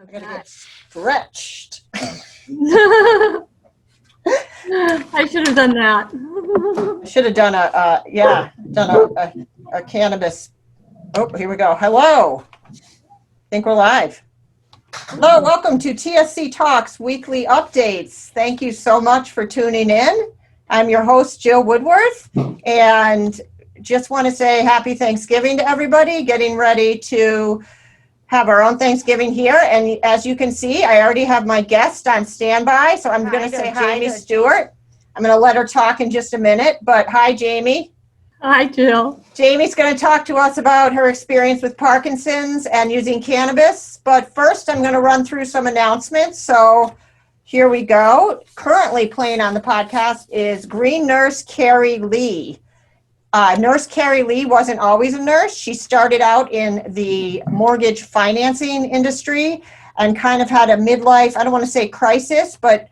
I'm going to get stretched. I should have done that. I should have done a cannabis. Oh, here we go. Hello. I think we're live. Hello, welcome to TSC Talks Weekly Updates. Thank you so much for tuning in. I'm your host, Jill Woodworth, and just want to say happy Thanksgiving to everybody, getting ready to have our own Thanksgiving here. And as you can see, I already have my guest on standby, so I'm going to say hi to Stewart. I'm going to let her talk in just a minute, but hi, Jamie. Hi, Jill. Jamie's going to talk to us about her experience with Parkinson's and using cannabis. But first, I'm going to run through some announcements. So here we go. Currently playing on the podcast is Green Nurse Carey Lee. Nurse Carey Lee wasn't always a nurse. She started out in the mortgage financing industry and kind of had a midlife, I don't want to say crisis, but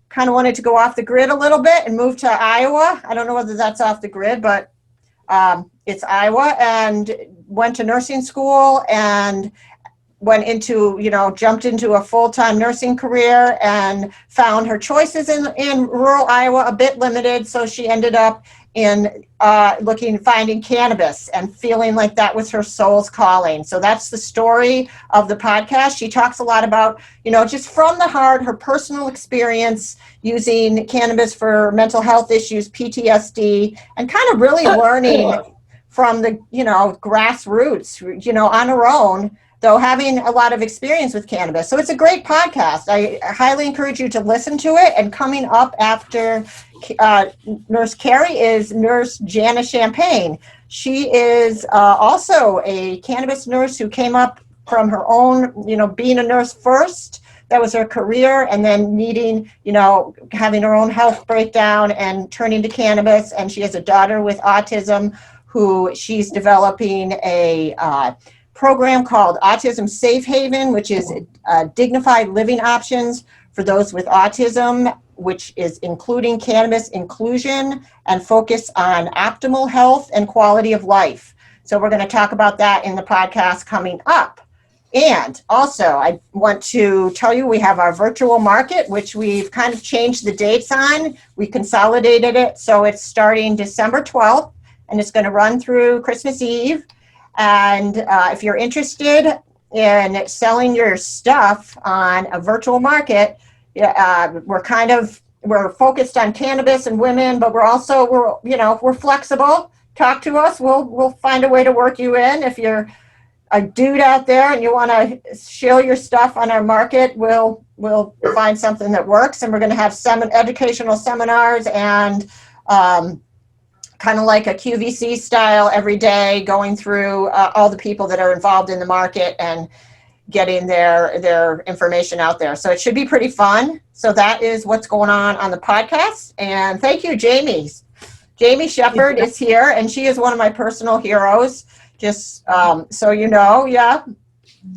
kind of wanted to go off the grid a little bit and move to Iowa. I don't know whether that's off the grid, but it's Iowa, and went to nursing school and went into, jumped into a full-time nursing career and found her choices in rural Iowa a bit limited. So she ended up in finding cannabis and feeling like that was her soul's calling. So that's the story of the podcast. She talks a lot about, just from the heart, her personal experience using cannabis for mental health issues, PTSD, and kind of really learning from the, grassroots, on her own, though having a lot of experience with cannabis. So it's a great podcast. I highly encourage you to listen to it. And coming up after Nurse Carey is Nurse Janna Champagne. She is also a cannabis nurse who came up from her own, being a nurse first. That was her career, and then needing, having her own health breakdown and turning to cannabis. And she has a daughter with autism who she's developing a program called Autism Safe Haven, which is dignified living options for those with autism, which is including cannabis inclusion and focus on optimal health and quality of life. So we're going to talk about that in the podcast coming up. And also, I want to tell you we have our virtual market, which we've kind of changed the dates on. We consolidated it, so it's starting December 12th, and it's going to run through Christmas Eve. And if you're interested in selling your stuff on a virtual market, we're focused on cannabis and women, but we're flexible. Talk to us. We'll find a way to work you in. If you're a dude out there and you want to show your stuff on our market, we'll find something that works. And we're going to have educational seminars and kind of like a QVC style every day, going through all the people that are involved in the market and getting their information out there. So it should be pretty fun. So that is what's going on the podcast. And thank you, Jamie. Jamie Shepard is here, and she is one of my personal heroes. Just so you know, yeah.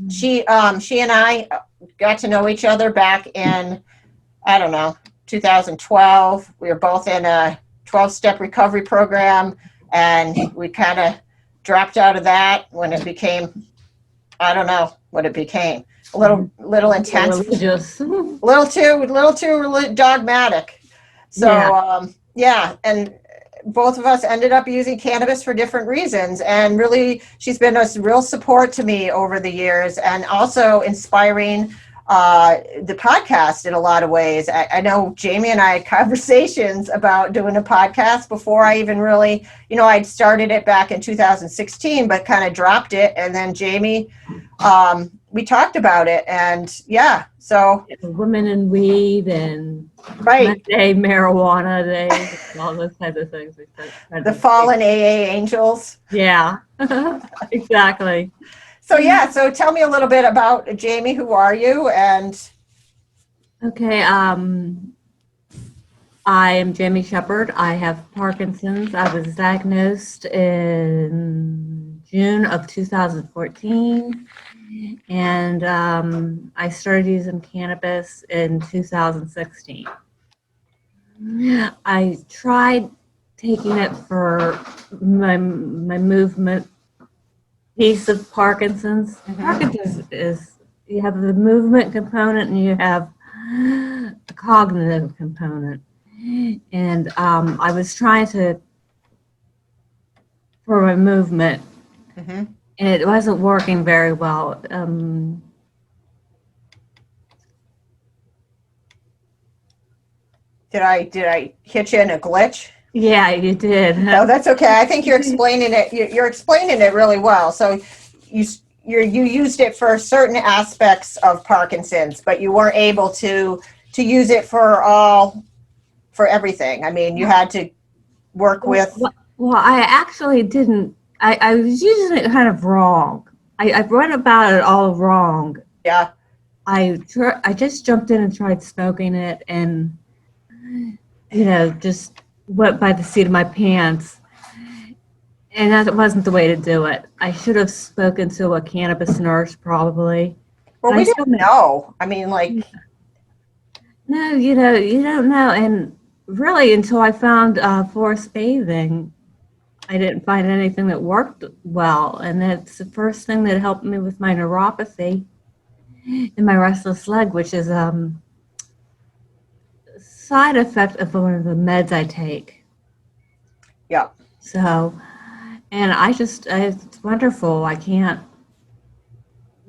She and I got to know each other back in, 2012. We were both in a 12-step recovery program, and we kind of dropped out of that when it became, I don't know what it became, a little intense, Religious. a little too dogmatic. So and both of us ended up using cannabis for different reasons, and really she's been a real support to me over the years, and also inspiring the podcast in a lot of ways. I know Jamie and I had conversations about doing a podcast before I even really, I'd started it back in 2016, but kind of dropped it. And then Jamie, we talked about it, and so. Women in weed and day marijuana day, all those kinds of things. The fallen AA angels. Yeah, exactly. So tell me a little bit about Jamie. Who are you? And okay, I am Jamie Shepard. I have Parkinson's. I was diagnosed in June of 2014, and I started using cannabis in 2016. I tried taking it for my movement piece of Parkinson's. Parkinson's is you have the movement component and you have the cognitive component. And I was trying to, for my movement, Hmm. and it wasn't working very well. Did I hit you in a glitch? Yeah, you did. No, that's okay. I think you're explaining it. You're explaining it really well. So you you used it for certain aspects of Parkinson's, but you weren't able to use it for everything. I mean, you had to work with. Well, I actually didn't. I was using it kind of wrong. I read about it all wrong. Yeah. I just jumped in and tried smoking it, and just went by the seat of my pants. And that wasn't the way to do it. I should have spoken to a cannabis nurse, probably. Well, But we didn't know. I mean, like. No, you don't know. And really, until I found forest bathing, I didn't find anything that worked well. And that's the first thing that helped me with my neuropathy and my restless leg, which is a side effect of one of the meds I take. Yeah. So, and it's wonderful. I can't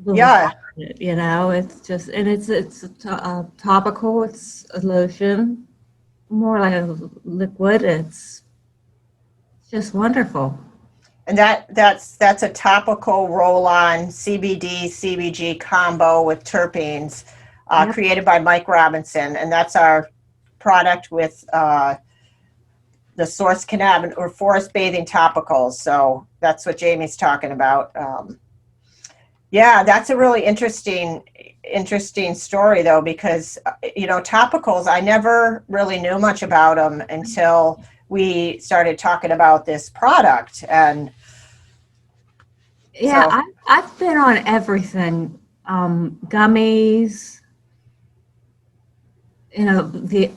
live Yeah. without it, it's just, and it's topical, it's a lotion, more like a liquid. It's just wonderful. And that's a topical roll-on CBD CBG combo with terpenes, Yep. created by Mike Robinson, and that's our product with the source cannabinoid or forest bathing topicals. So that's what Jamie's talking about. Yeah, that's a really interesting story though, because topicals, I never really knew much about them until we started talking about this product. And Yeah, so, I've been on everything. Gummies,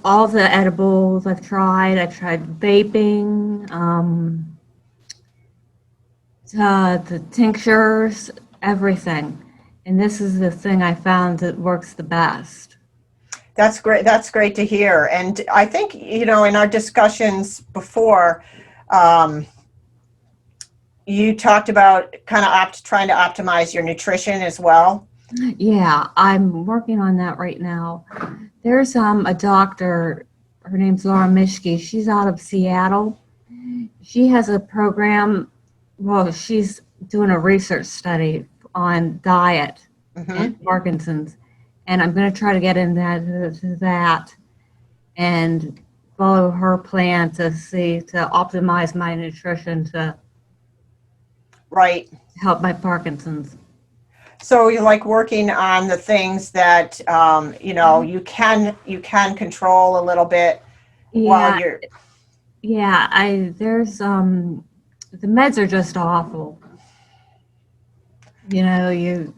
all the edibles I've tried. I've tried vaping, the tinctures, everything. And this is the thing I found that works the best. that's great. That's great to hear. And I think, in our discussions before, you talked about kind of trying to optimize your nutrition as well. Yeah, I'm working on that right now. There's a doctor, her name's Laura Mischke. She's out of Seattle. She has a program, well, she's doing a research study on diet and Parkinson's. And I'm going to try to get into that and follow her plan to optimize my nutrition to Right. help my Parkinson's. So you like working on the things that you can control a little bit while you're. Yeah, there's the meds are just awful. You're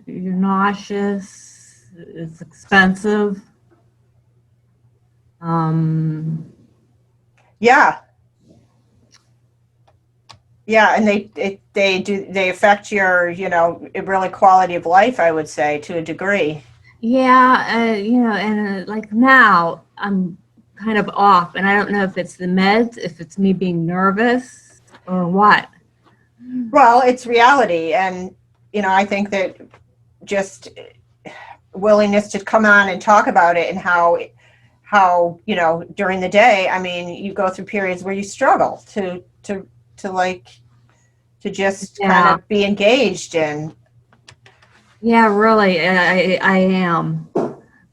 nauseous. It's expensive. Yeah. Yeah, and they affect your really quality of life, I would say, to a degree. Yeah, and like now I'm kind of off, and I don't know if it's the meds, if it's me being nervous, or what. Well, it's reality, and I think that just willingness to come on and talk about it, and how during the day, I mean, you go through periods where you struggle to just kind of be engaged in. Yeah, really, I am.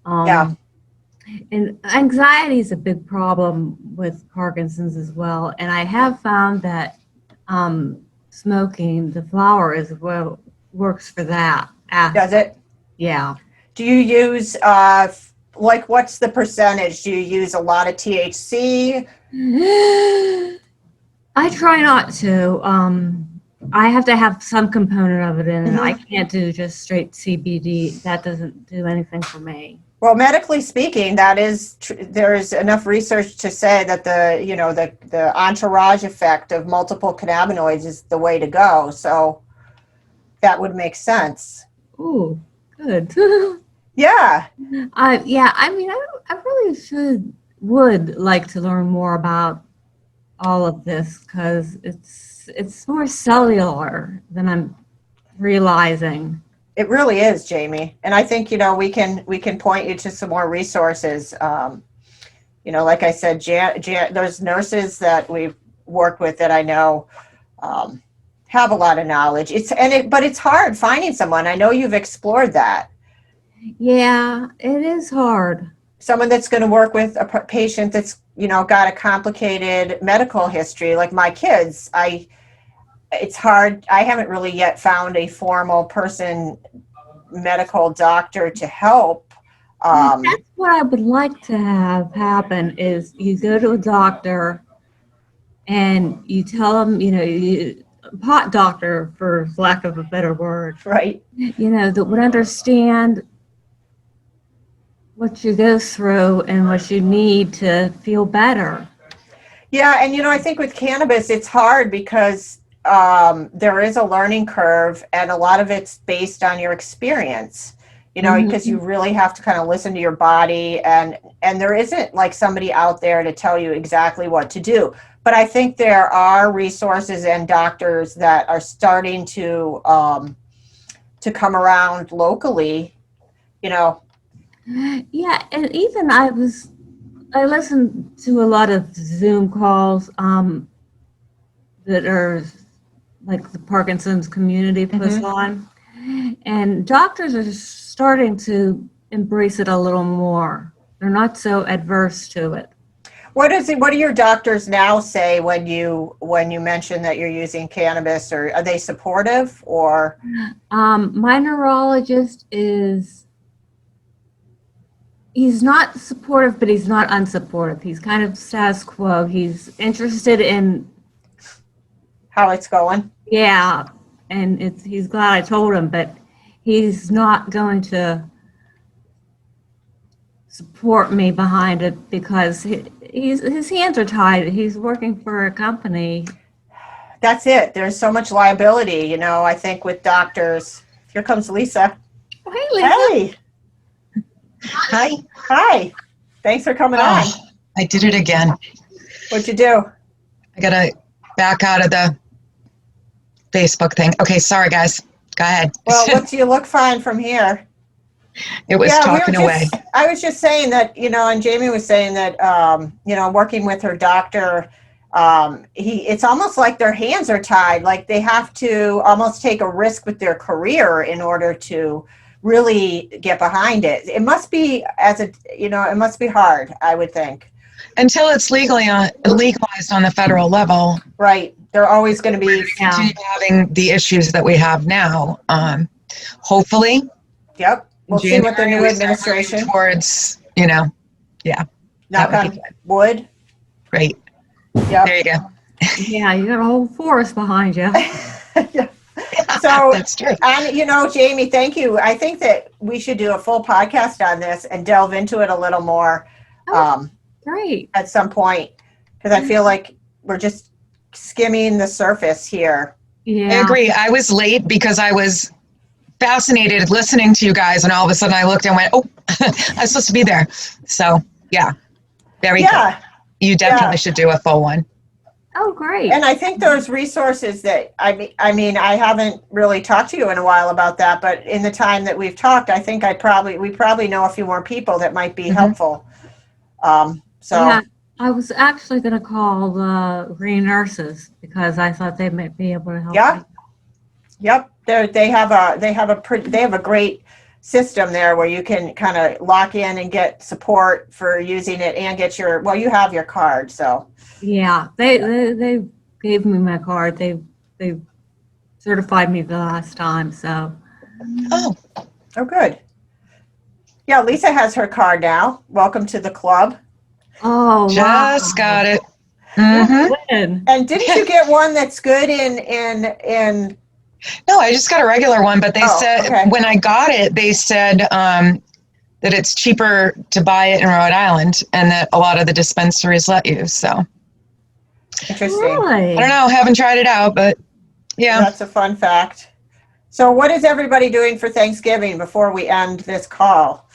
Yeah. And anxiety is a big problem with Parkinson's as well. And I have found that smoking the flower is what works for that. Does it? Yeah. Do you use what's the percentage? Do you use a lot of THC? I try not to. I have to have some component of it in, and I can't do just straight CBD. That doesn't do anything for me. Well, medically speaking, that is there is enough research to say that the entourage effect of multiple cannabinoids is the way to go. So that would make sense. Ooh, Good. Yeah. I mean, I really would like to learn more about all of this because it's more cellular than I'm realizing. It really is, Jamie. And I think, we can point you to some more resources. Like I said, there's nurses that we've worked with that I know have a lot of knowledge. But it's hard finding someone. I know you've explored that. Yeah, it is hard. Someone that's going to work with a patient that's, got a complicated medical history, like my kids. It's hard. I haven't really yet found a formal medical doctor to help. That's what I would like to have happen is you go to a doctor and you tell them, pot doctor, for lack of a better word, Right. That would understand what you go through and what you need to feel better. Yeah, and I think with cannabis, it's hard because there is a learning curve, and a lot of it's based on your experience. Because you really have to kind of listen to your body, and there isn't like somebody out there to tell you exactly what to do. But I think there are resources and doctors that are starting to come around locally. Yeah, and even I listened to a lot of Zoom calls that are like the Parkinson's community puts on, and doctors are starting to embrace it a little more. They're not so adverse to it. What do your doctors now say when you mention that you're using cannabis, or are they supportive, or? My neurologist he's not supportive, but he's not unsupportive. He's kind of status quo. He's interested in how it's going. Yeah, and he's glad I told him, but he's not going to support me behind it because his hands are tied. He's working for a company. That's it. There's so much liability, I think, with doctors. Here comes Lisa. Oh, hey, Lisa. Hey. Hi. Hi. Thanks for coming on. I did it again. What'd you do? I got to back out of the Facebook thing. Okay, sorry, guys. Go ahead. Well, you look fine from here. It was talking away. I was just saying that, and Jamie was saying that, working with her doctor, it's almost like their hands are tied. Like they have to almost take a risk with their career in order to really get behind it. It must be it must be hard, I would think. Until it's legalized on the federal level. Right. They're always going to be having the issues that we have now. Hopefully. Yep. We'll see what the new administration towards, yeah. Knock on wood. Great. Yep. There you go. Yeah, you got a whole forest behind you. Yeah. So that's true. And Jamie, thank you. I think that we should do a full podcast on this and delve into it a little more. Great. At some point, because I feel like we're just skimming the surface here. Yeah. I agree. I was late because I was fascinated listening to you guys, and all of a sudden I looked and went, oh, I was supposed to be there. So yeah, very cool. You definitely should do a full one. Oh, great. And I think those resources that, I mean, I haven't really talked to you in a while about that, but in the time that we've talked, I think we probably know a few more people that might be helpful. Yeah, I was actually going to call the green nurses because I thought they might be able to help. Yeah. Me. Yep. They have a great system there where you can kind of lock in and get support for using it and get you have your card. So yeah, they gave me my card. They certified me the last time. So oh good. Yeah, Lisa has her card now. Welcome to the club. Oh, just got it. Mm-hmm. And didn't you get one that's good in? No, I just got a regular one, but they said when I got it, they said that it's cheaper to buy it in Rhode Island, and that a lot of the dispensaries let you. So interesting. Really? I don't know. Haven't tried it out, but yeah, that's a fun fact. So what is everybody doing for Thanksgiving before we end this call?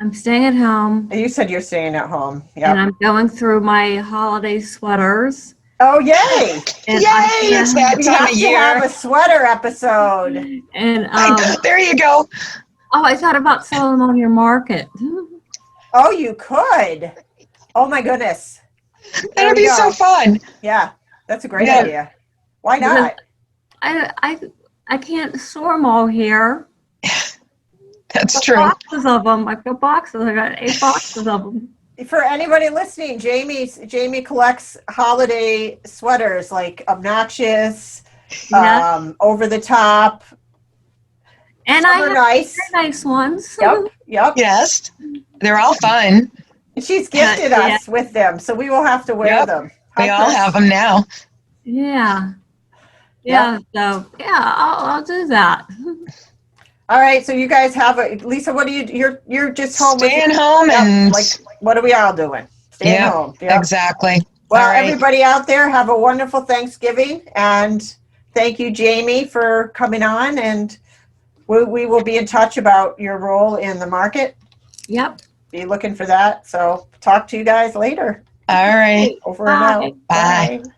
I'm staying at home. You said you're staying at home. And Yeah. I'm going through my holiday sweaters. Oh, yay! And Yay! It's that We time have of to year. have a sweater episode. And There you go. I thought about selling them on your market. Oh, you could. Oh my goodness. There That'd we be go. so fun. Yeah, that's a great Yeah. idea. Why not? I can't store them all here. That's I've got true. boxes of them. I've got boxes. I got 8 boxes of them. For anybody listening, Jamie collects holiday sweaters like obnoxious, Yeah. over the top. And Some I are have nice. very nice ones. Yep. Yes. They're all fun. And she's gifted us with them, so we will have to wear Yep. them. We all have them now. Yeah. Yeah. So I'll do that. All right, so you guys have Lisa, what do you're just home with Staying home Yep, and like what are we all doing? Staying Yep, home. Yep. exactly. Well, All right. everybody out there, have a wonderful Thanksgiving, and thank you, Jamie, for coming on, and we will be in touch about your role in the market. Yep. Be looking for that. So talk to you guys later. All right. Over and out. Bye. Bye.